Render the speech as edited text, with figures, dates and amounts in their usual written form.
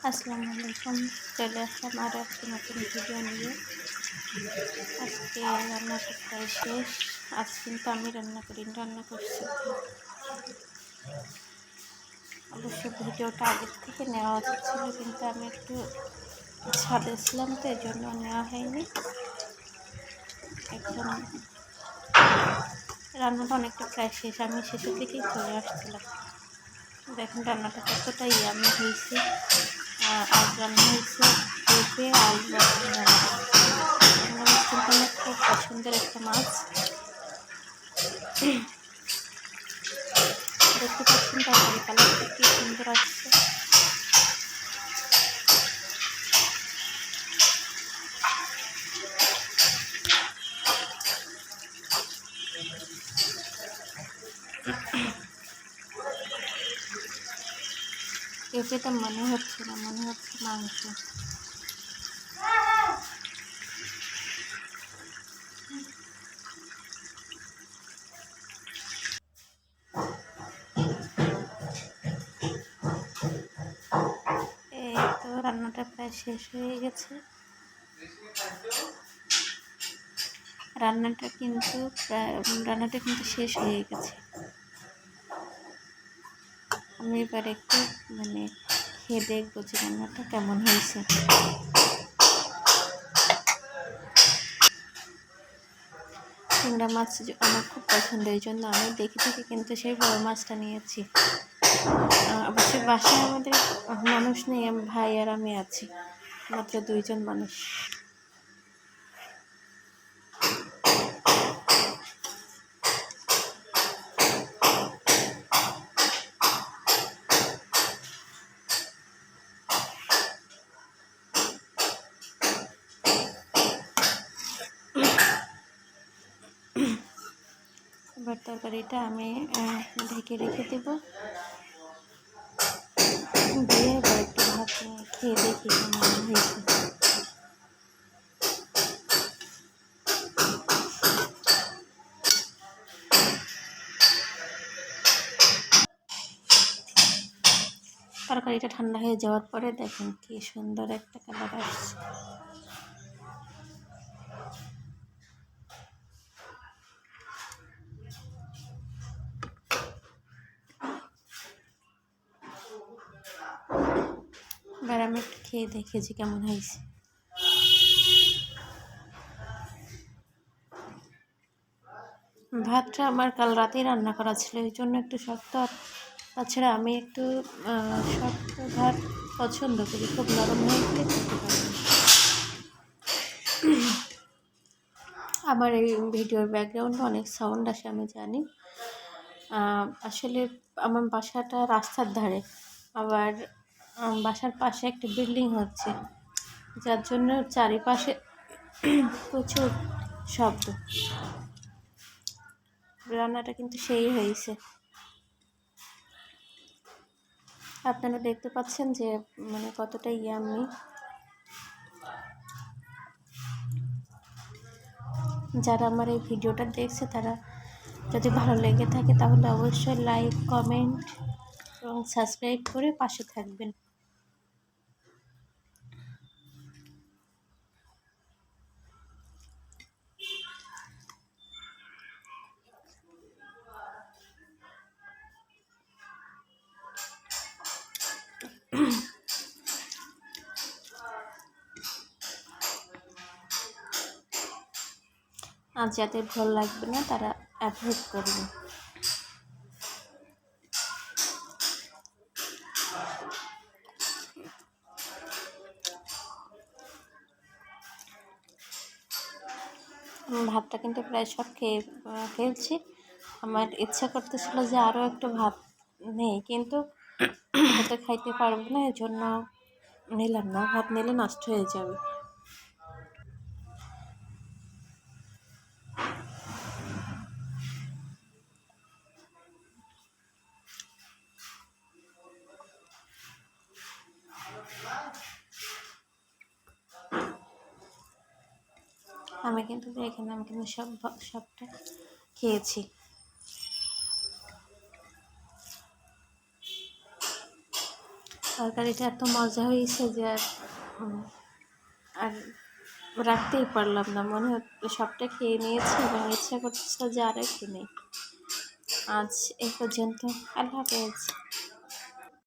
আসসালামু আলাইকুম। চলে আসলাম আরও একটি নতুন ভিডিও নিয়ে। আজকে রান্নাটা প্রায় শেষ। আজ কিন্তু আমি রান্না করছি। অবশ্য ভিডিওটা আগের থেকে নেওয়া উচিত ছিল, কিন্তু আমি একটু ছাদে ছিলাম, তো এই জন্য নেওয়া হয়নি। একদম রান্নাটা অনেকটা প্রায় শেষ, আমি শেষের দিকেই চলে আসছিলাম। দেখেন রান্নাটা কতটা ইয়ামি হয়েছে। আজ রান্না হয়েছে পেঁপে আলু আর মাছ কিন্তু আমার খুব পছন্দের একটা মাছ। দেখতে পাচ্ছেন তরকারি কালারটা কি সুন্দর আসছে। পেঁপেটা মনে হচ্ছে না, মনে হচ্ছে মাংস। এই তো রান্নাটা প্রায় শেষ হয়ে গেছে। রান্নাটা কিন্তু শেষ হয়ে গেছে। আমি এবার একটু খেয়ে দেখবো যে রান্নাটা কেমন হয়েছে। চিংড়া মাছ আমার খুব পছন্দ, এই জন্য আমি দেখে কিন্তু সেই বড় মাছটা নিয়েছি। অবশ্যই বাসায় আমাদের মানুষ নেই, ভাই আর আমি আছি, মাত্র 2 জন মানুষ। এবার তরকারিটা আমি ঢেকে রেখে দেব, দিয়ে এবার একটু ভাত খেয়ে দেখি কেমন হয়েছে। তরকারিটা ঠান্ডা হয়ে যাওয়ার পরে দেখেন কি সুন্দর একটা কালার আসছে। এবার আমি একটু খেয়ে দেখেছি কেমন হয়েছে। ভাতটা আমার কাল রাতেই রান্না করা ছিল, এই জন্য একটু শক্ত। তাছাড়া আমি একটু শক্ত ভাত পছন্দ করি, খুব নরম হয়ে গেলে খেতে পারি। আমার এই ভিডিওর ব্যাকগ্রাউন্ডে অনেক সাউন্ড আসে, আমি জানি। আসলে আমার বাসাটা রাস্তার ধারে, আবার বাসার পাশে একটা বিল্ডিং হচ্ছে, যার জন্য চারিপাশে প্রচুর শব্দ। রান্নাটা কিন্তু সেই হয়েছে, আপনারা দেখতে পাচ্ছেন যে কতটা ইয়াম্মি। যারা আমার এই ভিডিওটা দেখছে, তারা যদি ভালো লেগে থাকে তাহলে অবশ্যই লাইক, কমেন্ট এবং সাবস্ক্রাইব করে পাশে থাকবেন। আর যাদের ভালো লাগবে না তারা অ্যাভয়েড করবেন। ভাতটা কিন্তু প্রায় সব ফেলছি। আমার ইচ্ছা করতেছিল যে আরও একটু ভাত নেই, কিন্তু হয়তো খাইতে পারবো না, এই জন্য নিলাম না। ভাত নিলে নষ্ট হয়ে যাবে। আমি কিন্তু সবটা খেয়েছি। তরকারিটা এত মজা হয়েছে যে উম, আর রাখতেই পারলাম না, মনে হচ্ছে সবটা খেয়ে নিয়েছি এবং ইচ্ছা করতেছিল যে আর একটু নেই। আজ এই পর্যন্ত, আল্লাহ হাফেজ।